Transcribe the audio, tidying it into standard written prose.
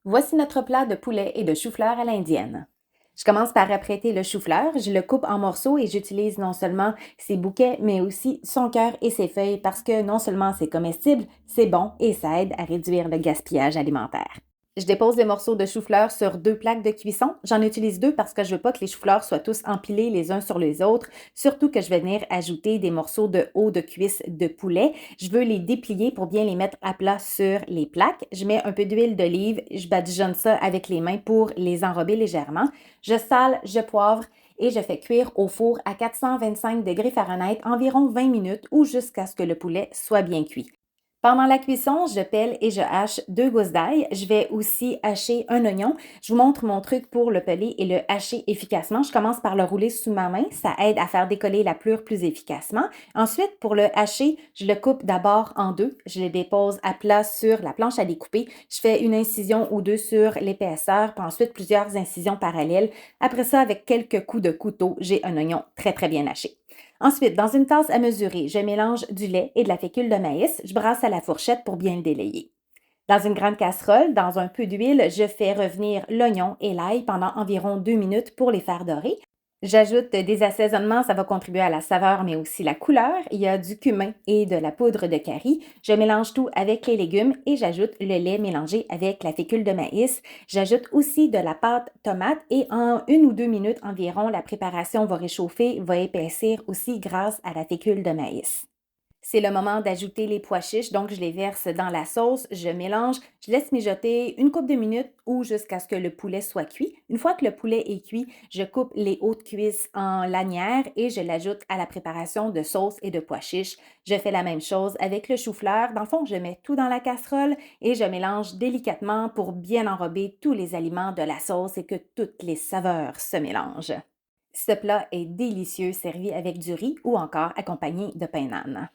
Voici notre plat de poulet et de chou-fleur à l'indienne. Je commence par apprêter le chou-fleur, je le coupe en morceaux et j'utilise non seulement ses bouquets, mais aussi son cœur et ses feuilles parce que non seulement c'est comestible, c'est bon et ça aide à réduire le gaspillage alimentaire. Je dépose les morceaux de chou-fleur sur 2 plaques de cuisson. J'en utilise 2 parce que je veux pas que les choux-fleurs soient tous empilés les uns sur les autres, surtout que je vais venir ajouter des morceaux de haut de cuisse de poulet. Je veux les déplier pour bien les mettre à plat sur les plaques. Je mets un peu d'huile d'olive, je badigeonne ça avec les mains pour les enrober légèrement. Je sale, je poivre et je fais cuire au four à 425 degrés Fahrenheit environ 20 minutes ou jusqu'à ce que le poulet soit bien cuit. Pendant la cuisson, je pèle et je hache 2 gousses d'ail. Je vais aussi hacher un oignon. Je vous montre mon truc pour le peler et le hacher efficacement. Je commence par le rouler sous ma main. Ça aide à faire décoller la pelure plus efficacement. Ensuite, pour le hacher, je le coupe d'abord en deux. Je le dépose à plat sur la planche à découper. Je fais une incision ou deux sur l'épaisseur, puis ensuite plusieurs incisions parallèles. Après ça, avec quelques coups de couteau, j'ai un oignon très très bien haché. Ensuite, dans une tasse à mesurer, je mélange du lait et de la fécule de maïs. Je brasse à la fourchette pour bien le délayer. Dans une grande casserole, dans un peu d'huile, je fais revenir l'oignon et l'ail pendant environ 2 minutes pour les faire dorer. J'ajoute des assaisonnements, ça va contribuer à la saveur mais aussi la couleur. Il y a du cumin et de la poudre de curry. Je mélange tout avec les légumes et j'ajoute le lait mélangé avec la fécule de maïs. J'ajoute aussi de la pâte tomate et en 1 ou 2 minutes environ, la préparation va réchauffer, va épaissir aussi grâce à la fécule de maïs. C'est le moment d'ajouter les pois chiches, donc je les verse dans la sauce, je mélange, je laisse mijoter une couple de minutes ou jusqu'à ce que le poulet soit cuit. Une fois que le poulet est cuit, je coupe les hautes cuisses en lanières et je l'ajoute à la préparation de sauce et de pois chiches. Je fais la même chose avec le chou-fleur. Dans le fond, je mets tout dans la casserole et je mélange délicatement pour bien enrober tous les aliments de la sauce et que toutes les saveurs se mélangent. Ce plat est délicieux, servi avec du riz ou encore accompagné de pain nan.